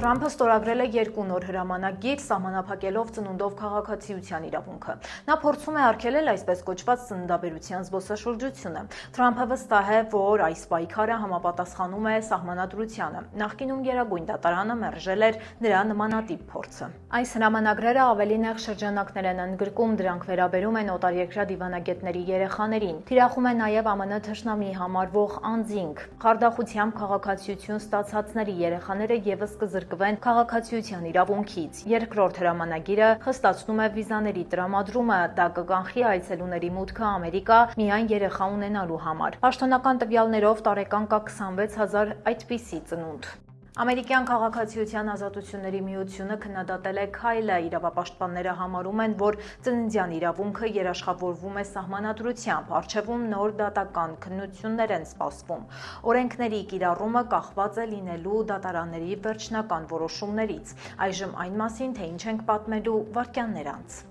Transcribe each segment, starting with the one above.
Թրամփը ստորագրել է 2 նոր հրամանագիր, սահմանափակելով ծնունդով քաղաքացիության իրավունքը։ Նա փորձում է արգելել այսպես կոչված ծննդաբերության զբոսաշրջությունը։ Թրամփը վստահ է, որ այս պայքարը համապատասխանում է սահմանադրությանը։ Նախկինում Գերագույն դատարանը մերժել էր նրա նմանատիպ փորձը։ Այս հրամանագրերը ավելի նեղ շրջանակներ են ընդգրկում, դրանք վերաբերում են օտարերկրյա դիվանագետների երեխաներին։ Թիրախում է նաև ԱՄՆ թշնամի համարվող անձինք։ Խարդախությամբ քաղաքացիություն ստացածների երեխաները ևս կզրկվեն քաղաքացիության իրավունքից։ Երկրորդ հրամանագիրը խստացնում է վիզաների տրամադրումը, դա կկանխի այցելուների մուտքը Ամերիկա միայն երեխա ունենալու համար։ Պաշտոնական տվյալներով տարեկան կա 26,000 այդպիսի ծնունդ։ Ամերիկյան քաղաքացիության ազատությունների միությունը քննադատել է քայլը։ Իրավապաշտպանները համարում են, որ ծննդյան իրավունքը երաշխավորվում է սահմանադրությամբ, առջևում նոր դատական քննություններ են սպասվում։ Օրենքների կիրառումը կախված է լինելու դատարանների վերջնական որոշումներից։ Այժմ այն մասին, թե ինչ ենք պատմելու վայրկյաններ անց։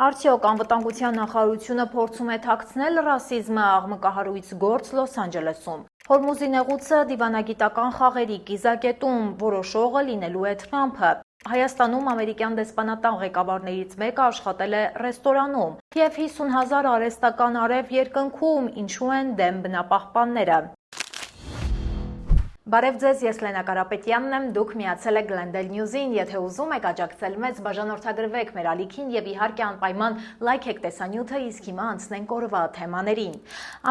Արդյոք անվտանգության նախարարությունը փորձում է թաքցնել ռասիզմը, աղմկահարույց գործ Լոս Անջելեսում։ Հորմուզի նեղուցը դիվանագիտական խաղերի կիզակետում, որոշողը լինելու է Թրամփը։ Հայաստանում ամերիկյան դեսպանատան ղեկավարներից մեկը աշխատել է ռեստորանում և 50,000 արհեստական արև երկնքում, ինչու են դեմ բնապահպանները։ Բարև ձեզ, ես Լենա Կարապետյանն եմ, դուք միացել եք Glendale News-ին, եթե ուզում եք աջակցել մեզ, բաժանորդագրվեք մեր ալիքին և իհարկե անպայման լայք եք տեսանյութը, իսկ հիմա անցնենք օրվա թեմաներին։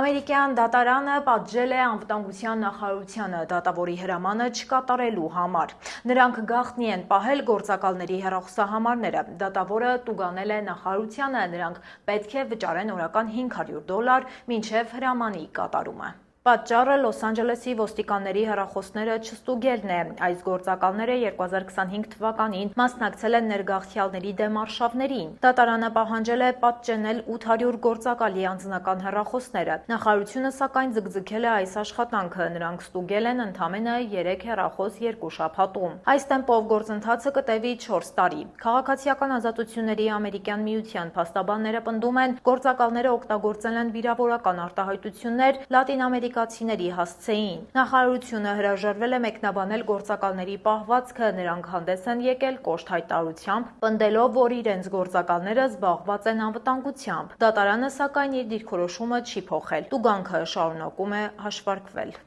Ամերիկյան դատարանը պատժել է անվտանգության նախարարությանը դատավորի հրամանը չկատարելու համար։ Նրանք գաղտնի են պահել գործակալների հեռախոսահամարները։ Դատավորը տուգանել է նախարարությանը, նրանք պետք է վճարեն օրական $500 մինչև հրամանի կատարումը։ Պատճառը Լոս Անջելեսի ոստիկանների հեռախոսները չստուգելն է։ Այս գործակալները 2025 թվականին մասնակցել են ներգաղթյալների դեմ արշավներին։ Դատարանը պահանջել է պատճենել 800 գործակալի անձնական հեռախոսները։ Նախարարությունը սակայն ձգձգել է այս աշխատանքը, նրանք ստուգել են ընդամենը 3 հեռախոս 2 շաբաթում։ Այս տեմպով գործընթացը կտևի 4 տարի։ Քաղաքացիական ազատությունների ամերիկյան միության փաստաբանները պնդում են, գործակալները օգտագործել են վիրավորական արտահայտություններ լատինամերիկացիների հասցեին։ Նախարարությունը հրաժարվել է մեկնաբանել գործակալների պահվածքը, նրանք հանդես են եկել կոշտ հայտարարությամբ, պնդելով, որ իրենց գործակալները զբաղված են անվտանգությամբ։ Դատարանը սակայն իր դիրքորոշումը չի փոխել։ Տուգանքը շարունակում է հաշվարկվել։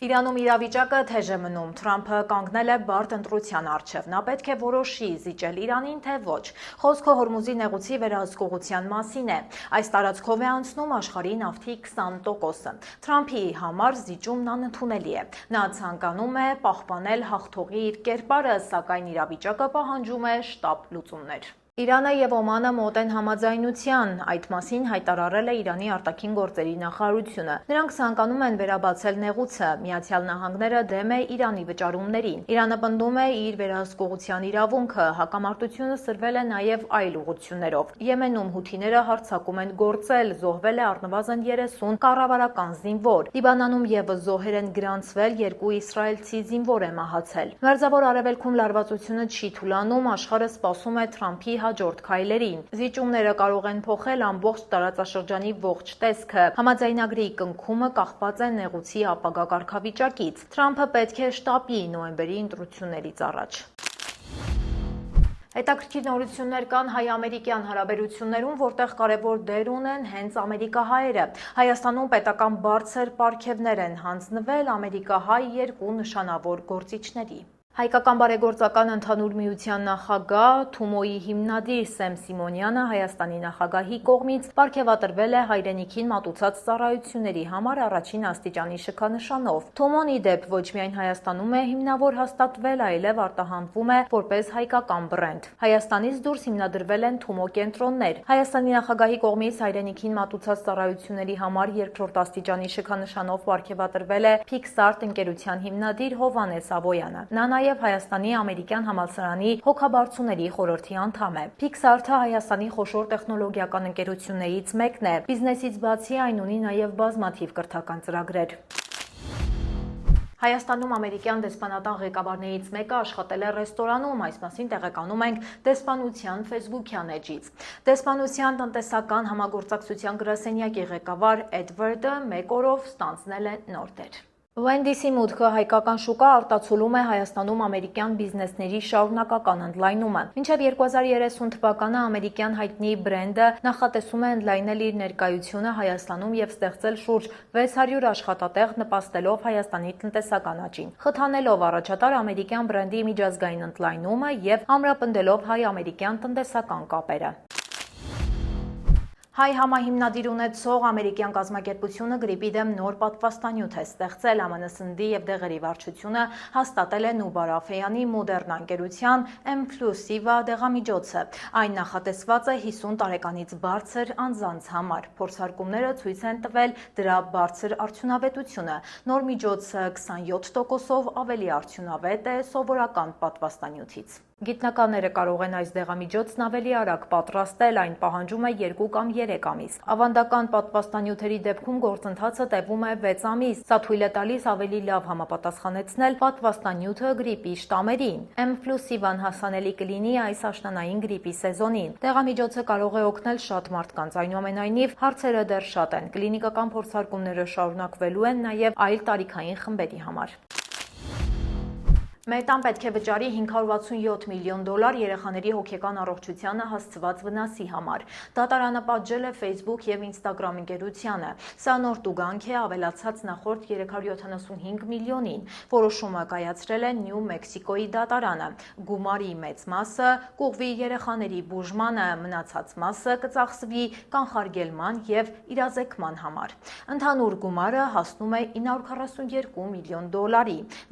Իրանում իրավիճակը թեժ է մնում։ Թրամփը կանգնել է բարդ ընտրության առջև։ Նա պետք է որոշի զիջել Իրանին, թե ոչ։ Խոսքը Հորմուզի նեղուցի վերահսկողության մասին է։ Այս տարածքով է անցնում աշխարհի նավթի 20%-ը։ Թրամփի համար զիջումն անընդունելի է։ Նա ցանկանում է պահպանել հաղթողի իր կերպարը, սակայն իրավիճակը պահանջում է շտապ լուծումներ։ Իրանը և Օմանը մոտ են համաձայնության, այդ մասին հայտարարել է Իրանի արտաքին գործերի նախարարությունը։ Նրանք ցանկանում են վերաբացել նեղուցը։ Միացյալ Նահանգները դեմ է Իրանի վճարումներին։ Իրանը պնդում է իր վերահսկողության իրավունքը։ Հակամարտությունը սրվել է նաև այլ ուղղություններով։ Եմենում հութիները հարձակում են գործել, զոհվել է առնվազն 30 կառավարական զինվոր։ Լիբանանում ևս զոհեր են գրանցվել, 2 իսրայելցի զինվոր է մահացել։ Մերձավոր Արևելքում լարվածությունը չի թուլանում, աշխարհը սպասում է Թրամփի հաջորդ քայլերին։ Զիջումները կարող են փոխել ամբողջ տարածաշրջանի ողջ տեսքը։ Համաձայնագրի կնքումը կախված է նեղուցի ապագա կարգավիճակից։ Թրամփը պետք է շտապի նոյեմբերի ընտրություններից առաջ։ Հետաքրքիր նորություններ կան հայ-ամերիկյան հարաբերություններում, որտեղ կարևոր դեր ունեն հենց ամերիկահայերը։ Հայաստանում պետական բարձր պարգևներ են հանձնվել ամերիկահայ 2 նշանավոր գործիչների։ Հայկական բարեգործական ընդհանուր միության նախագահ Թումոյի հիմնադիր Սեմ Սիմոնյանը Հայաստանի նախագահի կողմից պարգևատրվել է հայրենիքին մատուցած ծառայությունների համար առաջին աստիճանի շքանշանով։ Թումոն ի դեպ ոչ միայն Հայաստանում է հիմնավոր հաստատվել, այլև արտահանվում է որպես հայկական բրենդ։ Հայաստանից դուրս հիմնադրվել են Թումո կենտրոններ։ Հայաստանի նախագահի կողմից հայրենիքին մատուցած ծառայությունների համար երկրորդ աստիճանի շքանշանով պարգևատրվել է Փիքսարտ ընկերության հիմնադիր Հովհաննես Ավոյանը։ Նա նաև Հայաստանի ամերիկյան համալսարանի հոգաբարձուների խորհրդի անդամ է։ Փիքսարթը Հայաստանի խոշոր տեխնոլոգիական ընկերություններից մեկն է։ Բիզնեսից բացի այն ունի նաև բազմաթիվ կրթական ծրագրեր։ Հայաստանում ամերիկյան դեսպանատան ղեկավարներից մեկը աշխատել է ռեստորանում, այս մասին տեղեկանում ենք դեսպանության ֆեյսբուքյան էջից։ Դեսպանության տնտեսական համագործակցության գրասենյակի ղեկավար Էդվարդը 1 օրով ստանձնել է նոր դեր։ Wendy's-ի մուտքը հայկական շուկա արտացոլում է Հայաստանում ամերիկյան բիզնեսների շարունակական ընդլայնումը։ Մինչև 2030 թվականը ամերիկյան հայտնի բրենդը նախատեսում է ընդլայնել իր ներկայությունը Հայաստանում եւ ստեղծել շուրջ 600 աշխատատեղ, նպաստելով Հայաստանի տնտեսական աճին, խթանելով առաջատար ամերիկյան բրենդի միջազգային ընդլայնումը եւ ամրապնդելով հայ-ամերիկյան տնտեսական կապերը։ Հայ համահիմնադիր ունեցող ամերիկյան կազմակերպությունը գրիպի դեմ նոր պատվաստանյութ է ստեղծել։ ԱՄՆ սննդի եւ դեղերի վարչությունը հաստատել է Նուբար Աֆեյանի Մոդեռնա ընկերության M+Siva դեղամիջոցը։ Այն նախատեսված է 50 տարեկանից բարձր անձանց համար։ Փորձարկումները ցույց են տվել դրա բարձր արդյունավետությունը։ Նոր միջոցը 27%-ով ավելի արդյունավետ է սովորական պատվաստանյութից։ Գիտնականները կարող են այս դեղամիջոցն ավելի արագ պատրաստել, այն պահանջում է 2 կամ 3 ամիս։ Ավանդական պատվաստանյութերի դեպքում գործընթացը տևում է 6 ամիս։ Սա թույլ է տալիս ավելի լավ համապատասխանեցնել պատվաստանյութը գրիպի շտամերին։ M+Siva-ն հասանելի կլինի այս աշնանային գրիպի սեզոնին։ Դեղամիջոցը կարող է օգնել շատ մարդկանց, այնուամենայնիվ հարցերը դեռ շատ են։ Կլինիկական փորձարկումները շարունակվելու են նաև այլ տարիքային խմբերի համար։ Մետան պետք է վճարի $567 միլիոն երեխաների հոգեկան առողջությանը հասցված վնասի համար։ Դատարանը պատժել է Facebook եւ Instagram ընկերությանը։ Սա նոր տուգանք է ավելացած նախորդ 375 միլիոնին։ Որոշումը կայացրել է Նյու Մեքսիկոյի դատարանը։ Գումարի մեծ մասը կուղվի երեխաների բուժմանը, մնացած մասը կծախսվի կանխարգելման եւ իրազեկման համար։ Ընդհանուր գումարը հասնում է $942 միլիոն։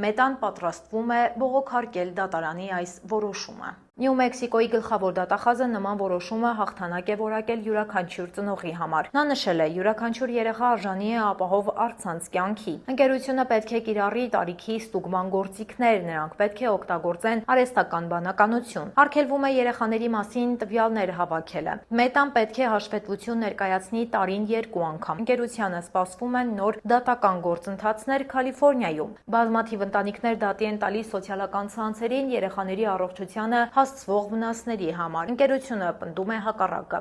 Մետան պատրաստվում է բողոքարկել դատարանի այս որոշումը։ Նյու Մեքսիկոյի գլխավոր դատախազը նման որոշումը հաղթանակ է որակել յուրաքանչյուր ծնողի համար։ Նա նշել է, յուրաքանչյուր երեխա արժանի է ապահով առցանց կյանքի։ Ընկերությունը պետք է կիրառի տարիքի ստուգման գործիքներ, նրանք պետք է օգտագործեն արհեստական բանականություն։ Արգելվում է երեխաների մասին տվյալներ հավաքելը։ Մետան պետք է հաշվետվություն ներկայացնի տարին 2 անգամ։ Ընկերությանը սպասվում են նոր դատական գործընթացներ Կալիֆոռնիայում։ Բազմաթիվ ընտանիքներ դատի են տալիս սոցիալական ցանցերին երեխաների առողջությանը հասցվող վնասների համար։ Ընկերությունը պնդում է հակառակը։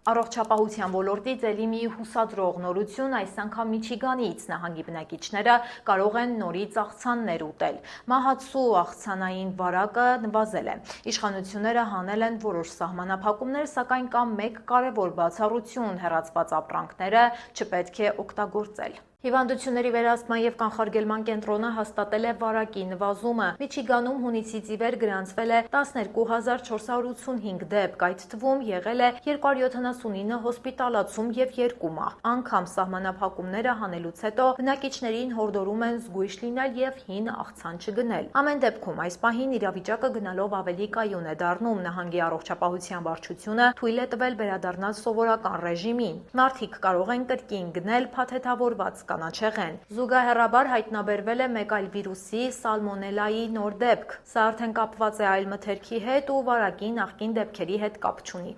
Առողջապահության ոլորտի ծելի մի հուսադրող նորություն այս անգամ Միչիգանից նահանգի բնակիչները կարող են նորից աղցաններ ուտել։ Մահացու աղցանային վարակը նվազել է։ Իշխանությունները հանել են որոշ սահմանափակումներ, սակայն կա մեկ կարևոր բացառություն՝ հեռացված ապրանքները չպետք է օգտագործել։ Հիվանդությունների վերահսկման եւ կանխարգելման կենտրոնը հաստատել է վարակի նվազումը։ Միչիգանում հունիսից ի վեր գրանցվել է 12485 դեպք, այդ թվում եղել է 279 հոսպիտալացում եւ 2 մահ։ Անգամ սահմանափակումները հանելուց հետո բնակիչներին հորդորում են զգույշ լինել եւ հին աղցան չգնել։ Ամեն դեպքում այս պահին իրավիճակը գնալով ավելի կայուն է դառնում։ Նահանգի առողջապահության վարչությունը թույլ է տվել վերադառնալ սովորական ռեժիմին։ Մարդիկ կարող են կրկին գնել փաթեթավորված կանաչեղեն։ Զուգահեռաբար հայտնաբերվել է մեկ այլ վիրուսի՝ սալմոնելայի նոր դեպք։ Սա արդեն կապված է այլ մթերքի հետ ու վարակի նախկին դեպքերի հետ կապ չունի։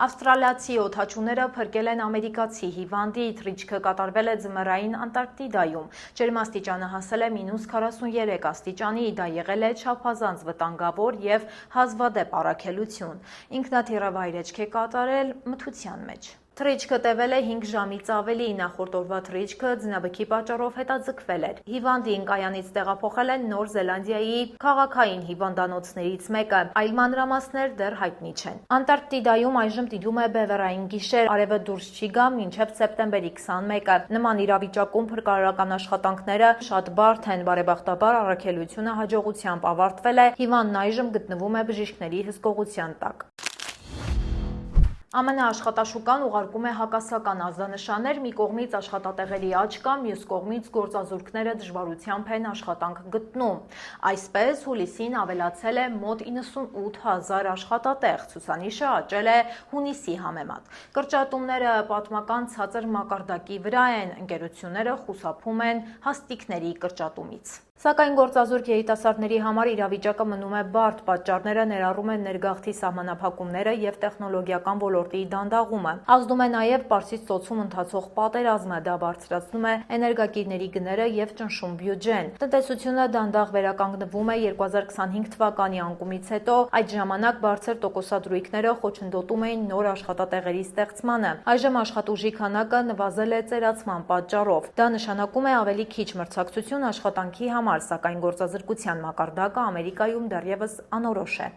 Ավստրալիացի օդաչուները փրկել են ամերիկացի հիվանդի, թռիչքը կատարվել է ձմեռային Անտարկտիդայում։ Ջերմաստիճանը հասել է -43 աստիճանի, դա եղել է չափազանց վտանգավոր եւ հազվադեպ առաքելություն։ Ինքնաթիռը վայրէջք է կատարել մթության մեջ։ Թռիչքը տևել է 5 ժամից ավելի, նախորդ օրվա թռիչքը ձնաբքի պատճառով հետաձգվել էր։ Հիվանդին կայանից տեղափոխել են Նոր Զելանդիայի քաղաքային հիվանդանոցներից մեկը, այլ մանրամասներ դեռ հայտնի չեն։ Անտարկտիդայում այժմ տիրում է բևեռային գիշեր, արևը դուրս չի գա մինչև սեպտեմբերի 21-ը։ Նման իրավիճակում փրկարարական աշխատանքները շատ բարդ են, բարեբախտաբար առաքելությունը հաջողությամբ ավարտվել է, հիվանդն այժմ գտնվում է բժիշկների հսկողության տակ։ ԱՄՆ աշխատաշուկան ուղարկում է հակասական ազդանշաններ, մի կողմից աշխատատեղերի աճ կա, մյուս կողմից գործազուրկները դժվարությամբ են աշխատանք գտնում։ Այսպես հուլիսին ավելացել է մոտ 98,000 աշխատատեղ, ցուցանիշը աճել է հունիսի համեմատ։ Կրճատումները պատմական ցածր մակարդակի վրա են, ընկերությունները խուսափում են հաստիկների կրճատումից։ Սակայն գործազուրկ երիտասարդների համար իրավիճակը մնում է բարդ, պատճառները ներառում են ներգաղթի սահմանափակումները եւ տեխնոլոգիական ոլորտի դանդաղումը։ Ազդում է նաեւ Պարսից ծոցում ընթացող պատերազմը, դա բարձրացնում է էներգակիրների գները եւ ճնշում բյուջեն։ Տնտեսությունը դանդաղ վերականգնվում է 2025 թվականի անկումից հետո, այդ ժամանակ բարձր տոկոսադրույքները խոչընդոտում էին նոր աշխատատեղերի ստեղծմանը։ Այժմ աշխատուժի քանակը նվազել է ծերացման պատճառով։ Դա նշանակում է ավելի քիչ մրցակցություն աշխատանքի համար, սակայն գործազրկության մակարդակը Ամերիկայում դեռևս անորոշ է։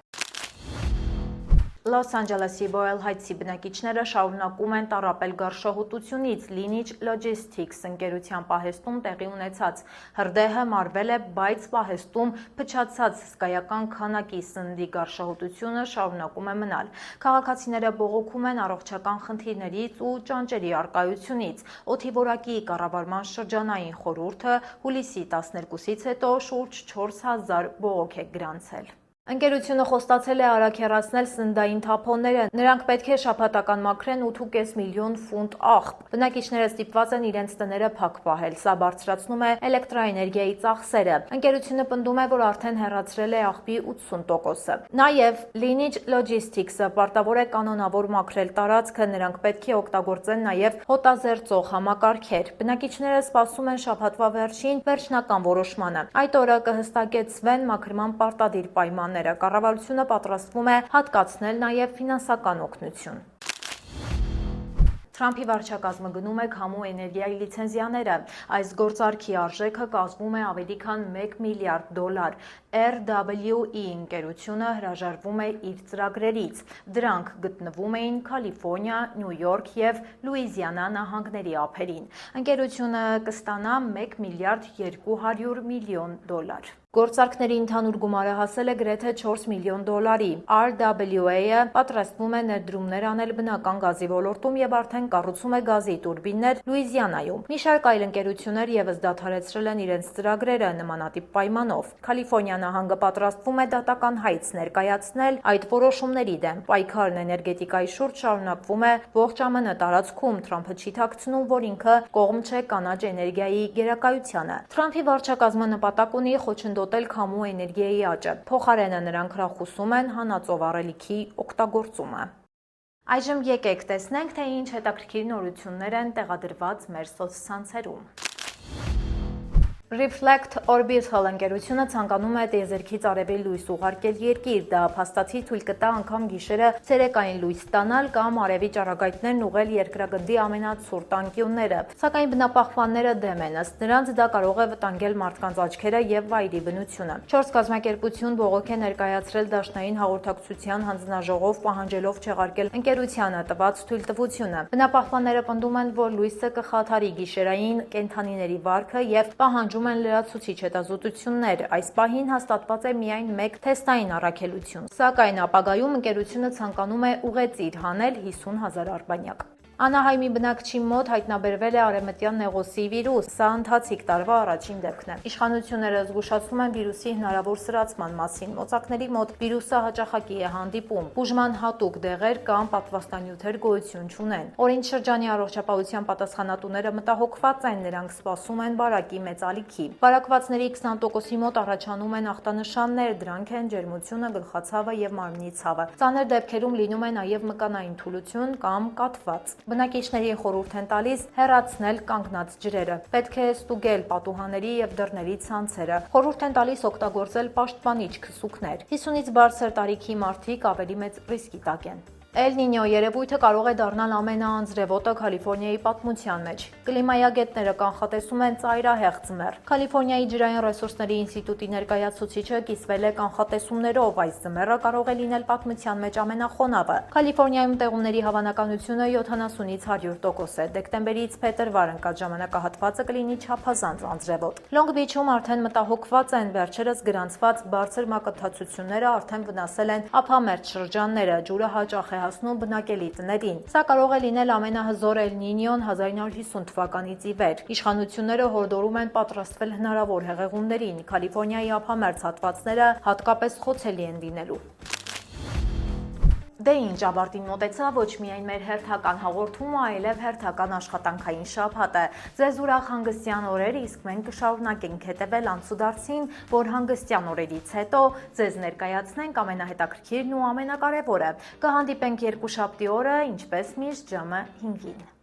Լոս Անջելեսի Boyle Heights-ի բնակիչները շարունակում են տառապել գարշահոտությունից։ Lineage Logistics ընկերության պահեստում տեղի ունեցած հրդեհը մարվել է, բայց պահեստում փչացած հսկայական քանակի սննդի գարշահոտությունը շարունակում է մնալ։ Քաղաքացիները բողոքում են առողջական խնդիրներից ու ճանճերի առկայությունից։ Օդի որակի կառավարման շրջանային խորհուրդը հուլիսի 12-ից հետո շուրջ 4000 բողոք է գրանցել։ Ընկերությունը խոստացել է արագ հեռացնել սննդային թափոնները։ Նրանք պետք է շաբաթական մաքրեն 8.5 միլիոն ֆունտ աղբ։ Բնակիչները ստիպված են իրենց տները փակ պահել։ Սա բարձրացնում է էլեկտրաէներգիայի ծախսերը։ Ընկերությունը պնդում է, որ արդեն հեռացրել է աղբի 80%-ը։ Նաև Lineage Logistics-ը պարտավոր է կանոնավոր մաքրել տարածքը։ Նրանք պետք է օգտագործեն նաև հոտազերծող համակարգեր։ Բնակիչները սպասում են շաբաթվա վերջնական որոշմանը։ Այդ օրը կհստակեցվեն մաքրման պարտադիր պայմաններ։ Կառավարությունը պատրաստվում է հատկացնել նաև ֆինանսական օգնություն։ Թրամփի վարչակազմը գնում է քամու էներգիայի լիցենզիաները։ Այս գործարքի արժեքը կազմում է ավելի քան $1 միլիարդ։ RWE ընկերությունը հրաժարվում է իր ծրագրերից։ Դրանք գտնվում էին Կալիֆոռնիա, Նյու Յորք եւ Լուիզիանա նահանգների ափերին։ Ընկերությունը կստանա $1 միլիարդ 200 միլիոն։ Գործարքների ընդհանուր գումարը հասել է գրեթե $4 միլիոն։ RWA-ը պատրաստվում է ներդրումներ անել բնական գազի ոլորտում եւ արդեն կառուցում է գազի տուրբիններ Լուիզիանայում։ Մի շարք այլ ընկերություններ եւս դադարեցրել են իրենց ծրագրերը նմանատիպ պայմանով։ Կալիֆոռնիա նահանգը պատրաստվում է դատական հայց ներկայացնել այդ որոշումների դեմ։ Պայքարն էներգետիկայի շուրջ շարունակվում է ողջ ԱՄՆ տարածքում։ Թրամփը չի թաքցնում, որ ինքը կողմ չէ կանաչ էներգիայի գերակայությանը։ Թրամփի վարչակազմը նպատակ ունի խոչընդոտել քամու էներգիայի աճը։ Փոխարենը նրանք հրախուսում են հանածով առելիքի օգտագործումը։ Այժմ եկեք տեսնենք, թե ինչ հետաքրքիր նորություններ են տեղադրված մեր սոցցանցերում։ Reflect Orbital ընկերությունը ցանկանում է տիեզերքից արևի լույս ուղարկել երկիր։ Դա փաստացի թույլ կտա անգամ գիշերը ցերեկային լույս ստանալ կամ արևի ճառագայթներն ուղղել երկրագնդի ամենացուրտ անկյունները։ Սակայն բնապահպանները դեմ են, ըստ նրանց դա կարող է վտանգել մարդկանց աչքերը եւ վայրի բնությունը։ 4 կազմակերպություն բողոք է ներկայացրել Դաշնային հաղորդակցության հանձնաժողով, պահանջելով չեղարկել ընկերությանը տված թույլտվությունը։ Բնապահպանները պնդում են, որ լույսը կխաթարի գիշերային կենդանիների վարքը եւ պահանջում են լրացուցիչ հետազոտություններ։ Այս պահին հաստատված է միայն մեկ թեստային առաքելություն։ Սակայն ապագայում ընկերությունը ցանկանում է ուղեծիր հանել 50,000 արբանյակ։ Անահայմի բնակչի մոտ հայտնաբերվել է արևմտյան նեղոսի վիրուս։ Սա ընթացիկ տարվա առաջին դեպքն է։ Իշխանությունները զգուշացնում են վիրուսի հնարավոր սրացման մասին։ Մոծակների մոտ վիրուսը հաճախակի է հանդիպում։ Բուժման հատուկ դեղեր կամ պատվաստանյութեր գոյություն չունեն։ Օրինչ շրջանի առողջապահության պատասխանատուները մտահոգված են, նրանք սպասում են բարակի մեծ ալիքի։ Բարակվածների 20%-ի մոտ առաջանում են ախտանշաններ, դրանք են ջերմությունը, գլխացավը եւ մարմնի ցավը։ Ծանր դեպքերում լինում է նաեւ մկանային թուլություն կամ կաթված։ Բնակիչներին խորհուրդ են տալիս հեռացնել կանգնած ջրերը։ Պետք է ստուգել պատուհանների եւ դռների ցանցերը։ Խորհուրդ են տալիս օգտագործել պաշտպանիչ քսուկներ։ 50-ից բարձր տարիքի մարդիկ ավելի մեծ ռիսկի տակ են։ Էլ Նինյո երևույթը կարող է դառնալ ամենաանձրևոտը Կալիֆոռնիայի պատմության մեջ։ Կլիմայագետները կանխատեսում են ծայրահեղ ձմեռ։ Կալիֆոռնիայի ջրային ռեսուրսների ինստիտուտի ներկայացուցիչը կիսվել է կանխատեսումներով, այս ձմեռը կարող է լինել պատմության մեջ ամենախոնավը։ Կալիֆոռնիայում տեղումների հավանականությունը 70-ից 100% է։ Դեկտեմբերից փետրվար ընկած ժամանակահատվածը կլինի չափազանց անձրևոտ։ Լոնգ Բիչում արդեն մտահոգված են, վերջերս գրանցված բարձր մակընթացությունները արդեն վնասել են ափամերձ շրջանները, ջուրը հաճախ է հասնում բնակելի տներին։ Սա կարող է լինել ամենահզոր Էլ Նինյոն 1950 թվականից ի վեր։ Իշխանությունները հորդորում են պատրաստվել հնարավոր հեղեղումներին։ Կալիֆոռնիայի ափամերձ հատվածները հատկապես խոցելի են լինելու։ Դե ինչ, ավարտին մոտեցավ ոչ միայն մեր հերթական հաղորդումը, այլև հերթական աշխատանքային շաբաթը։ Ձեզ ուրախ հանգստյան օրեր, իսկ մենք կշարունակենք հետևել անցուդարձին, որ հանգստյան օրերից հետո ձեզ ներկայացնենք ամենահետաքրքիրն ու ամենակարևորը։ Կհանդիպենք երկուշաբթի օրը, ինչպես միշտ ժամը 5-ին։